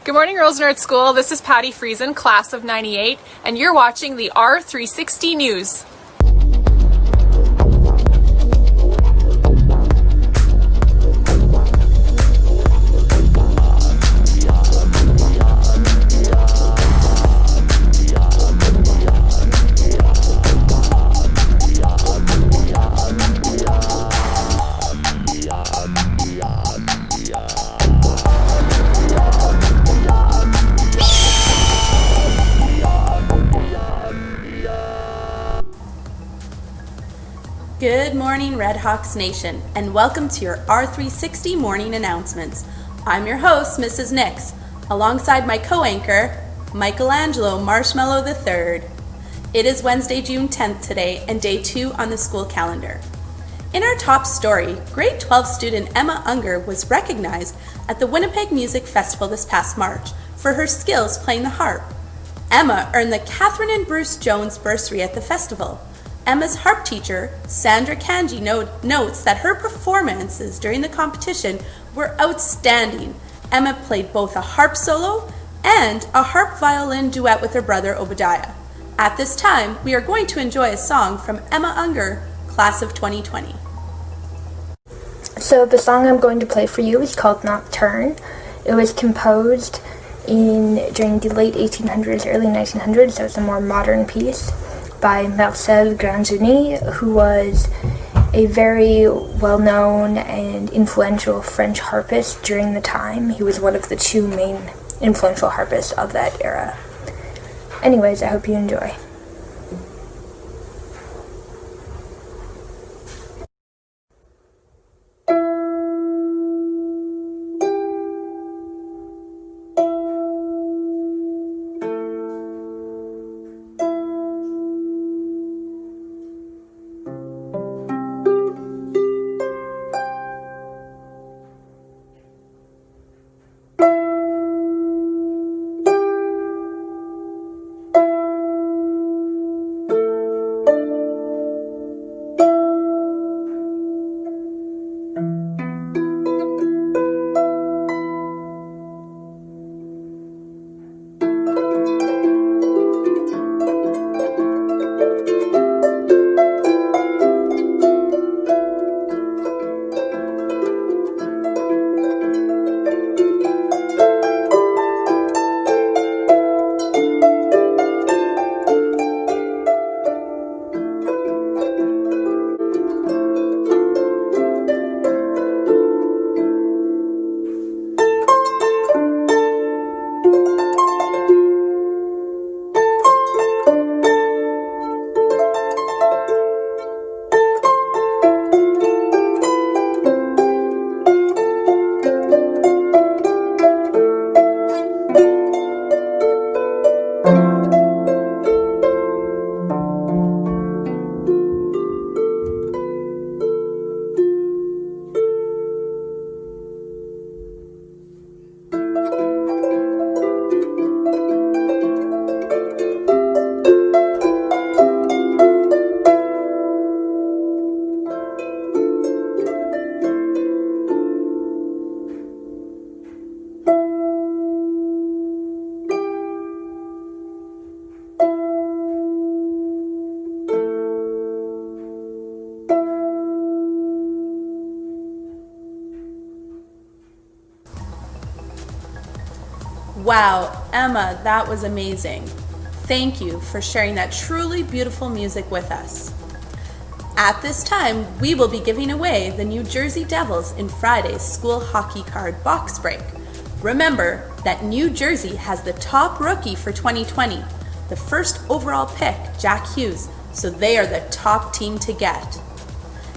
Good morning, Rosenrod School. This is Patty Friesen, class of 98, and you're watching the R360 News. Good morning, RedHawks Nation, and welcome to your R360 morning announcements. I'm your host, Mrs. Nix, alongside my co-anchor, Michelangelo Marshmallow III. It is Wednesday, June 10th today, and day 2 on the school calendar. In our top story, grade 12 student Emma Unger was recognized at the Winnipeg Music Festival this past March for her skills playing the harp. Emma earned the Catherine and Bruce Jones bursary at the festival. Emma's harp teacher, Sandra Kanji, notes that her performances during the competition were outstanding. Emma played both a harp solo and a harp-violin duet with her brother Obadiah. At this time, we are going to enjoy a song from Emma Unger, class of 2020. So the song I'm going to play for you is called Nocturne. It was composed during the late 1800s, early 1900s, so it's a more modern piece, by Marcel Granzoni, who was a very well-known and influential French harpist during the time. He was one of the two main influential harpists of that era. Anyways, I hope you enjoy. Wow, Emma, that was amazing. Thank you for sharing that truly beautiful music with us. At this time, we will be giving away the New Jersey Devils in Friday's school hockey card box break. Remember that New Jersey has the top rookie for 2020, the first overall pick, Jack Hughes, so they are the top team to get.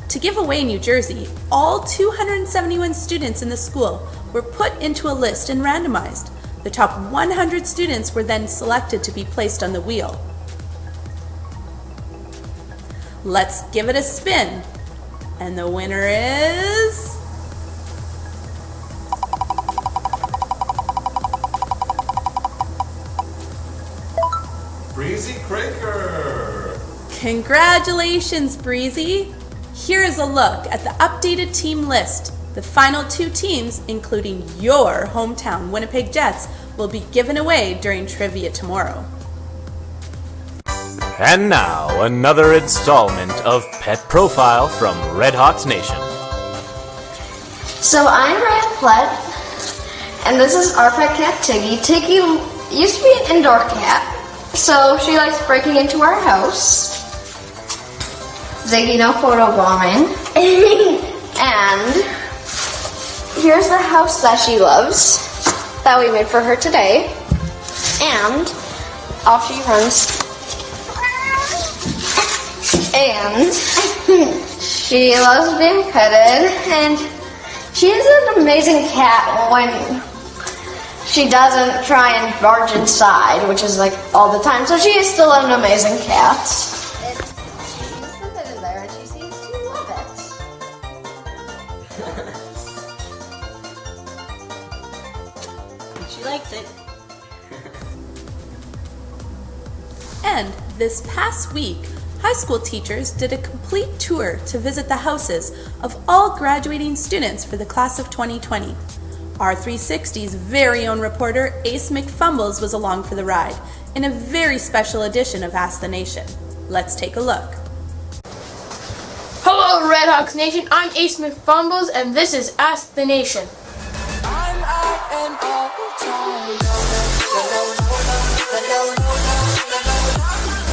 To give away New Jersey, all 271 students in the school were put into a list and randomized. The top 100 students were then selected to be placed on the wheel. Let's give it a spin. And the winner is... Breezy Craker! Congratulations, Breezy! Here is a look at the updated team list. The final 2 teams, including your hometown Winnipeg Jets, will be given away during trivia tomorrow. And now, another installment of Pet Profile from RedHawk's Nation. So I'm Red Plet, and this is our pet cat Tiggy. Tiggy used to be an indoor cat, so she likes breaking into our house. Ziggy, no photo bombing. And here's the house that she loves, that we made for her today. And off she runs. And she loves being petted, and she is an amazing cat when she doesn't try and barge inside, which is like all the time. So she is still an amazing cat. She's in there, and she seems to love it. She likes it. And this past week, high school teachers did a complete tour to visit the houses of all graduating students for the class of 2020. R360's very own reporter, Ace McFumbles, was along for the ride in a very special edition of Ask the Nation. Let's take a look. Hello, RedHawks Nation. I'm Ace McFumbles, and this is Ask the Nation.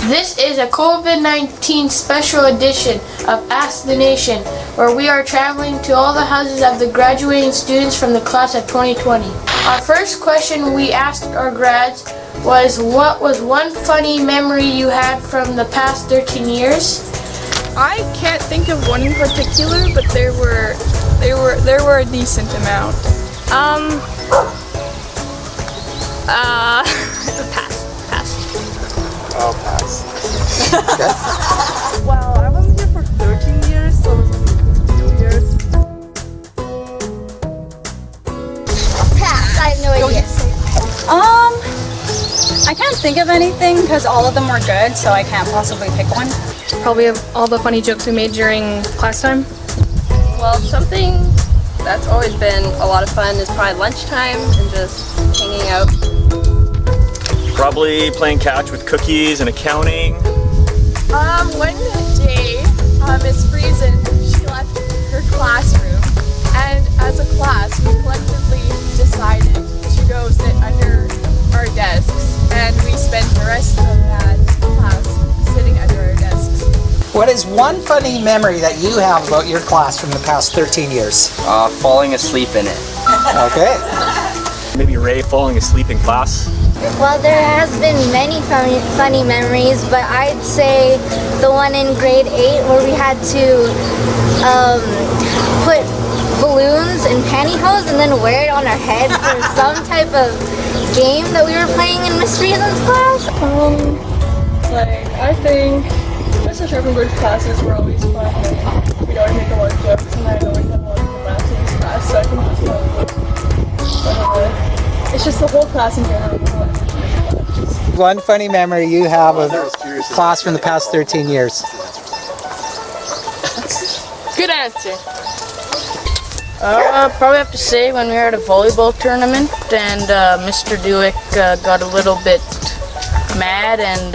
This is a COVID-19 special edition of Ask the Nation, where we are traveling to all the houses of the graduating students from the class of 2020. Our first question we asked our grads was, what was one funny memory you had from the past 13 years? I can't think of one in particular, but there were a decent amount. Pass. I'll pass. Well, I was here for 13 years, so it was only 2 years. Pass, I have no idea. I can't think of anything because all of them were good, so I can't possibly pick one. Probably all the funny jokes we made during class time. Well, something that's always been a lot of fun is probably lunchtime and just hanging out. Probably playing catch with cookies and accounting. One day, Miss Friesen, she left her classroom, and as a class, we collectively decided to go sit under our desks, and we spent the rest of that class sitting under our desks. What is one funny memory that you have about your class from the past 13 years? Falling asleep in it. Okay. Maybe Ray falling asleep in class. Well, there has been many funny memories, but I'd say the one in grade 8 where we had to put balloons in pantyhose and then wear it on our head for some type of game that we were playing in Miss Friesen's class. I think Mr. Sharpenberg's classes were always fun. We'd always make a lot of jokes, and I'd always have a lot of laughs in his class, so I think that's probably it's just the whole class in general. One funny memory you have of class from the past 13 years? Good answer. Probably have to say when we were at a volleyball tournament and Mr. Dewick got a little bit mad and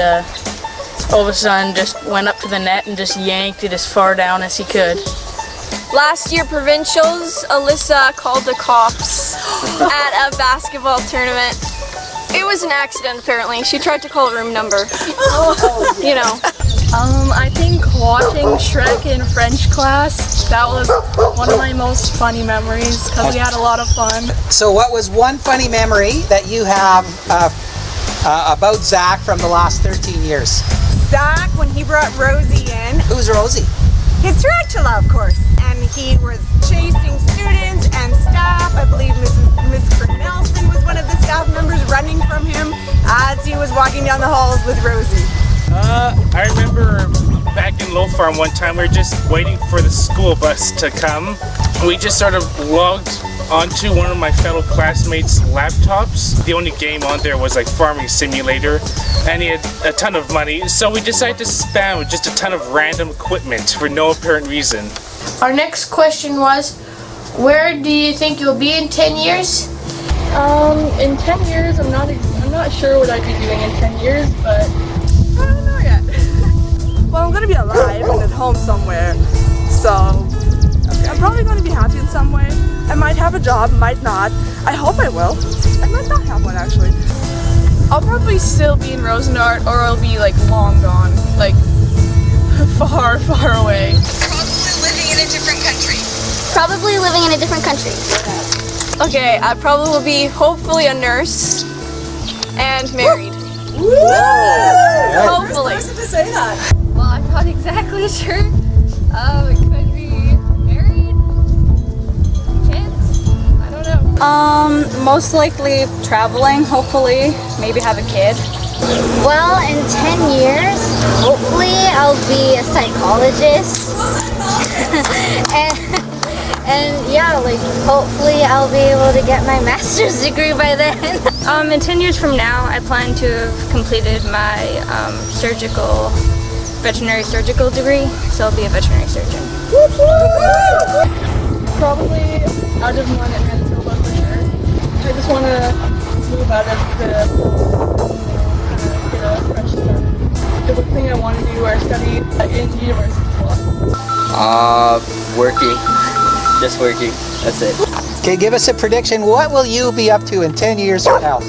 all of a sudden just went up to the net and just yanked it as far down as he could. Last year provincials, Alyssa called the cops at a basketball tournament. It was an accident apparently. She tried to call a room number. You know. I think watching Shrek in French class, that was one of my most funny memories because we had a lot of fun. So what was one funny memory that you have about Zach from the last 13 years? Zach, when he brought Rosie in. Who's Rosie? His tarantula, of course. And he was chasing students and staff. I believe Miss Nelson was one of the staff members running from him as he was walking down the halls with Rosie. I remember back in Low Farm one time we were just waiting for the school bus to come. We just sort of logged onto one of my fellow classmates' laptops. The only game on there was like Farming Simulator, and he had a ton of money, so we decided to spam with just a ton of random equipment for no apparent reason. Our next question was, where do you think you'll be in 10 years? In 10 years, I'm not sure what I'd be doing in 10 years, but I don't know yet. Well, I'm gonna be alive and at home somewhere, so I'm probably gonna be happy in some way. I might have a job, might not. I hope I will. I might not have one actually. I'll probably still be in Rosenart, or I'll be like long gone, like far, far away. Probably living in a different country. Probably living in a different country. Okay, I probably will be hopefully a nurse and married. Hopefully. First person to say that. Well, I'm not exactly sure. It could be married, kids. I don't know. Most likely traveling, hopefully, maybe have a kid. Well, in 10 years, hopefully I'll be a psychologist. and yeah, like hopefully I'll be able to get my master's degree by then. In 10 years from now, I plan to have completed my veterinary surgical degree, so I'll be a veterinary surgeon. probably out of Manitoba for sure. I just want to move out of the get a fresh start. The one thing I want to do are study in university law. Working. Just working. That's it. Okay, give us a prediction. What will you be up to in 10 years from now?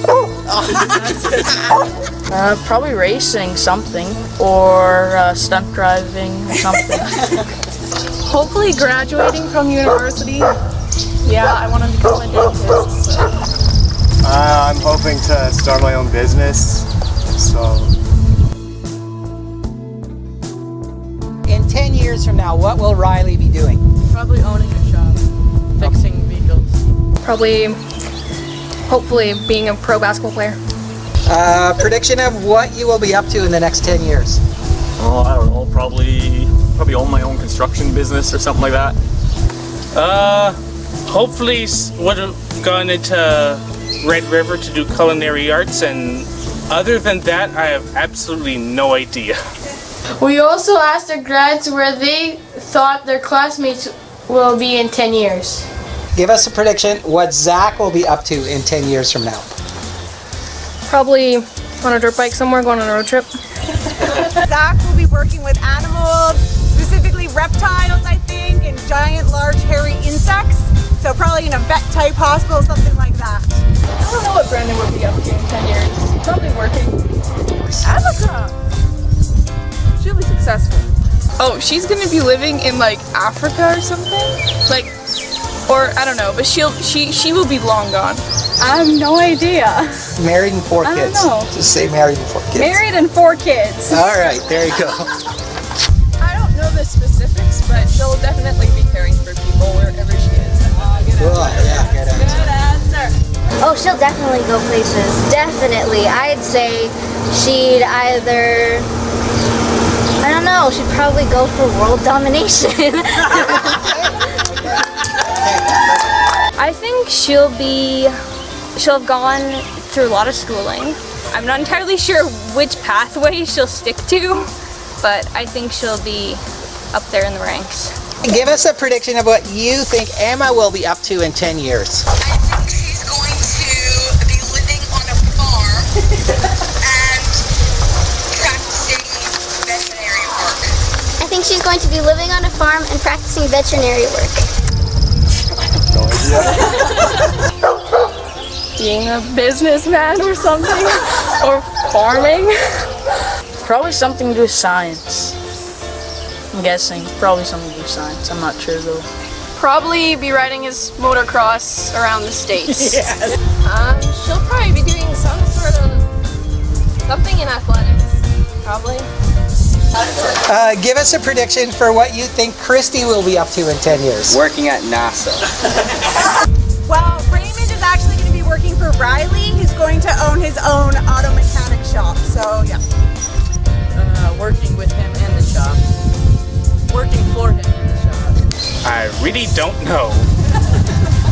Probably racing something, or stunt driving or something. Hopefully graduating from university. Yeah, I want to become a dentist. So. I'm hoping to start my own business, so. In 10 years from now, what will Riley be doing? Probably owning a shop, fixing vehicles. Probably, hopefully, being a pro basketball player. Prediction of what you will be up to in the next 10 years? Oh, I don't know. Probably own my own construction business or something like that. Hopefully would have gone into Red River to do culinary arts, and other than that, I have absolutely no idea. We also asked our grads where they thought their classmates will be in 10 years. Give us a prediction what Zach will be up to in 10 years from now. Probably on a dirt bike somewhere, going on a road trip. Zach will be working with animals, specifically reptiles, I think, and giant, large, hairy insects. So probably in a vet type hospital, something like that. I don't know what Brandon will be up to in 10 years. Probably working. Annika! She'll be successful. Oh, she's gonna be living in like Africa or something, like, or I don't know, but she will be long gone. I have no idea. Married and 4 I don't kids. know. Just say married and 4 kids. Married and 4 kids. All right, there you go. I don't know the specifics, but she'll definitely be caring for people wherever she is. Cool, yeah, good answer. Oh, she'll definitely go places. Definitely. I'd say she'd either, I don't know, she'd probably go for world domination. I think she'll have gone through a lot of schooling. I'm not entirely sure which pathway she'll stick to, but I think she'll be up there in the ranks. Give us a prediction of what you think Emma will be up to in 10 years. I think she's going to be living on a farm and practicing veterinary work. I think she's going to be living on a farm and practicing veterinary work. Being a businessman or something, or farming. Probably something to do with science. I'm guessing. Probably something to do with science. I'm not sure though. Probably be riding his motocross around the States. Yes. She'll probably be doing some sort of something in athletics. Probably. Give us a prediction for what you think Christy will be up to in 10 years. Working at NASA. Well, Raymond is actually going to be working for Riley, who's going to own his own auto mechanic shop. So, yeah. Working with him in the shop. Working for him in the shop. I really don't know.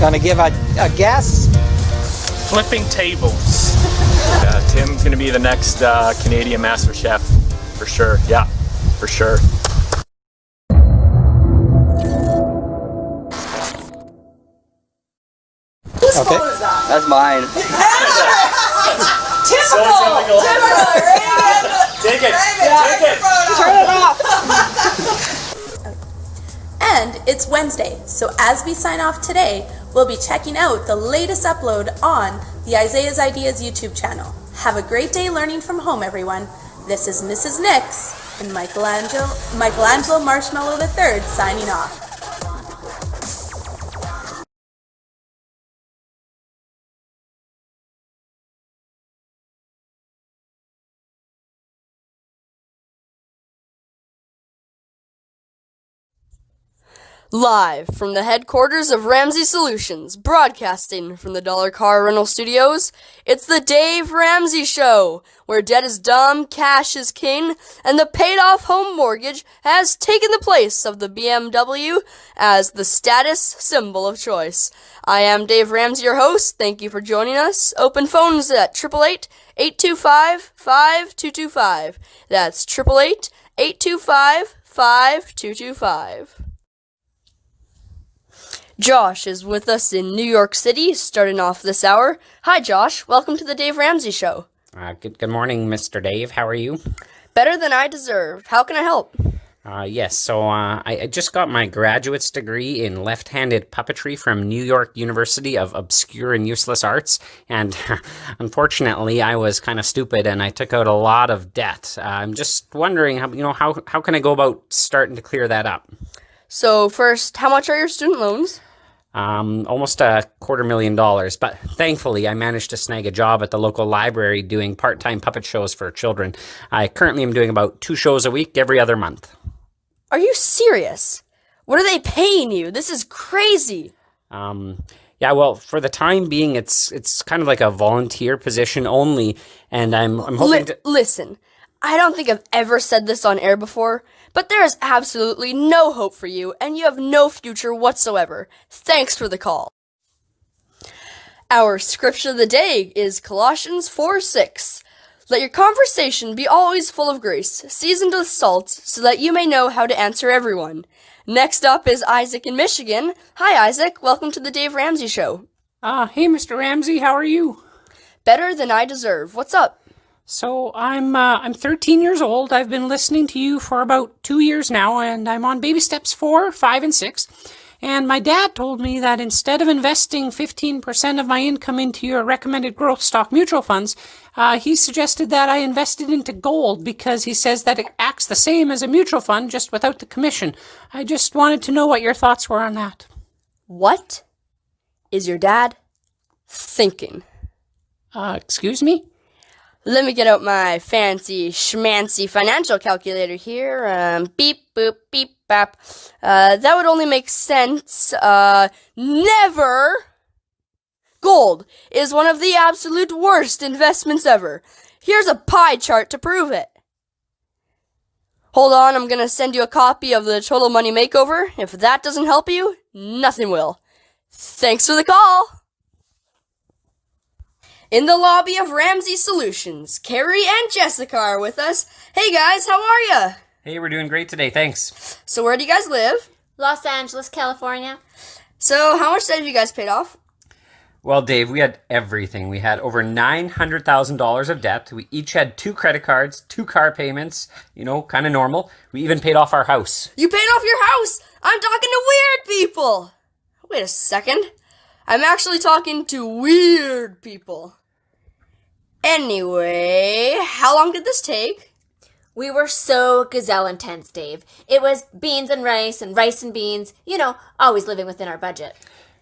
Gonna give a guess? Flipping tables. Tim's gonna be the next Canadian Master Chef, for sure. Yeah, for sure. Whose Okay. phone is that? That's mine. Typical! Take it. Take it. Turn it off. And it's Wednesday, so as we sign off today, we'll be checking out the latest upload on the Isaiah's Ideas YouTube channel. Have a great day learning from home, everyone. This is Mrs. Nix and Michelangelo Marshmallow III signing off. Live from the headquarters of Ramsey Solutions, broadcasting from the Dollar Car Rental Studios, it's the Dave Ramsey Show, where debt is dumb, cash is king, and the paid-off home mortgage has taken the place of the BMW as the status symbol of choice. I am Dave Ramsey, your host. Thank you for joining us. Open phones at 888-825-5225. That's 888-825-5225. Josh is with us in New York City, starting off this hour. Hi, Josh. Welcome to the Dave Ramsey Show. Good morning, Mr. Dave. How are you? Better than I deserve. How can I help? Yes, so I just got my graduate's degree in left-handed puppetry from New York University of Obscure and Useless Arts, and unfortunately, I was kind of stupid and I took out a lot of debt. I'm just wondering, how can I go about starting to clear that up? So first, how much are your student loans? Almost $250,000, but thankfully I managed to snag a job at the local library doing part-time puppet shows for children. I currently am doing about 2 shows a week every other month. Are you serious? What are they paying you? This is crazy. Yeah, well, for the time being, it's kind of like a volunteer position only, and I'm hoping to... Listen, I don't think I've ever said this on air before, but there is absolutely no hope for you, and you have no future whatsoever. Thanks for the call. Our scripture of the day is Colossians 4:6. Let your conversation be always full of grace, seasoned with salt, so that you may know how to answer everyone. Next up is Isaac in Michigan. Hi, Isaac. Welcome to the Dave Ramsey Show. Hey, Mr. Ramsey. How are you? Better than I deserve. What's up? So I'm 13 years old. I've been listening to you for about 2 years now, and I'm on baby steps 4, 5, and 6. And my dad told me that instead of investing 15% of my income into your recommended growth stock mutual funds, he suggested that I invested into gold because he says that it acts the same as a mutual fund, just without the commission. I just wanted to know what your thoughts were on that. What is your dad thinking? Excuse me? Let me get out my fancy schmancy financial calculator here. Beep, boop, beep, bap. That would only make sense. Never! Gold is one of the absolute worst investments ever. Here's a pie chart to prove it. Hold on, I'm gonna send you a copy of the Total Money Makeover. If that doesn't help you, nothing will. Thanks for the call! In the lobby of Ramsey Solutions, Carrie and Jessica are with us. Hey guys, how are ya? Hey, we're doing great today, thanks. So where do you guys live? Los Angeles, California. So how much debt have you guys paid off? Well, Dave, we had everything. We had over $900,000 of debt. We each had 2 credit cards, 2 car payments, kind of normal. We even paid off our house. You paid off your house? I'm talking to weird people. Wait a second. I'm actually talking to weird people. Anyway, how long did this take? We were so gazelle intense, Dave. It was beans and rice and beans. Always living within our budget.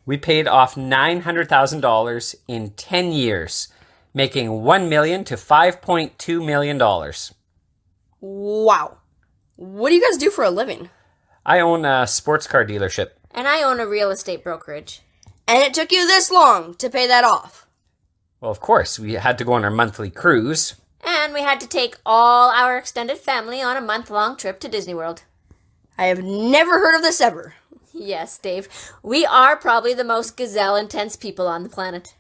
We paid off $900,000 in 10 years, making $1 million to $5.2 million. Wow. What do you guys do for a living? I own a sports car dealership. And I own a real estate brokerage. And it took you this long to pay that off? Well, of course, we had to go on our monthly cruise. And we had to take all our extended family on a month-long trip to Disney World. I have never heard of this ever. Yes, Dave. We are probably the most gazelle-intense people on the planet.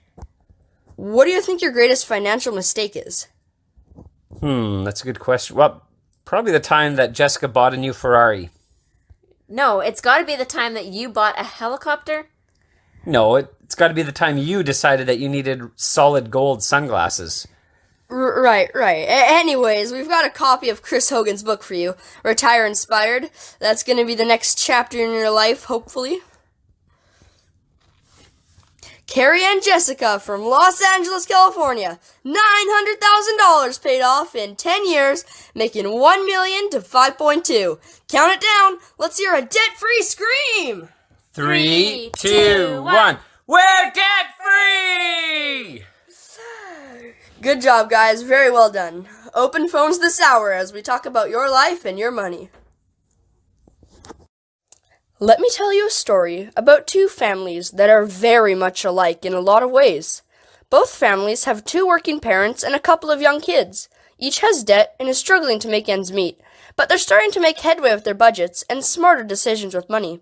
What do you think your greatest financial mistake is? That's a good question. Well, probably the time that Jessica bought a new Ferrari. No, it's got to be the time that you bought a helicopter. No, It's got to be the time you decided that you needed solid gold sunglasses. Right. Anyways, we've got a copy of Chris Hogan's book for you, Retire Inspired. That's going to be the next chapter in your life, hopefully. Carrie and Jessica from Los Angeles, California. $900,000 paid off in 10 years, making $1 million to 5.2. Count it down. Let's hear a debt-free scream. 3, 2, 1. We're debt-free! Good job, guys. Very well done. Open phones this hour as we talk about your life and your money. Let me tell you a story about two families that are very much alike in a lot of ways. Both families have 2 working parents and a couple of young kids. Each has debt and is struggling to make ends meet, but they're starting to make headway with their budgets and smarter decisions with money.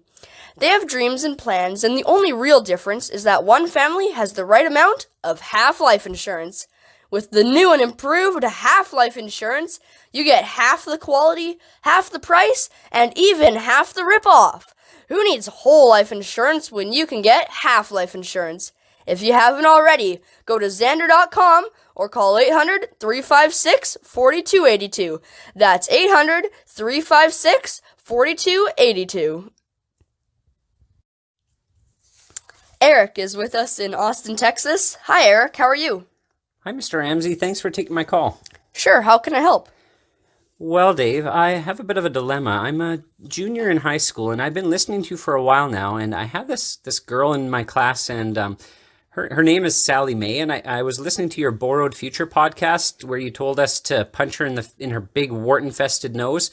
They have dreams and plans, and the only real difference is that one family has the right amount of half life insurance. With the new and improved half life insurance, you get half the quality, half the price, and even half the rip-off. Who needs whole life insurance when you can get half life insurance? If you haven't already, go to Xander.com or call 800-356-4282. That's 800-356-4282. Eric is with us in Austin, Texas. Hi, Eric. How are you? Hi, Mr. Ramsey. Thanks for taking my call. Sure. How can I help? Well, Dave, I have a bit of a dilemma. I'm a junior in high school, and I've been listening to you for a while now, and I have this girl in my class, and her name is Sally Mae, and I was listening to your Borrowed Future podcast where you told us to punch her in her big wart-infested nose.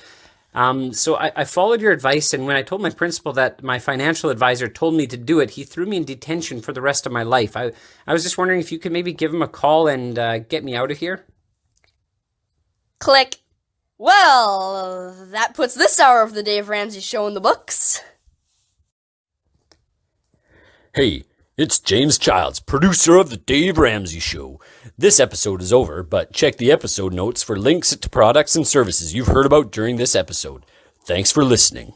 So I followed your advice, and when I told my principal that my financial advisor told me to do it, he threw me in detention for the rest of my life. I was just wondering if you could maybe give him a call and get me out of here? Click. Well, that puts this hour of the Dave Ramsey Show in the books. Hey, it's James Childs, producer of The Dave Ramsey Show. This episode is over, but check the episode notes for links to products and services you've heard about during this episode. Thanks for listening.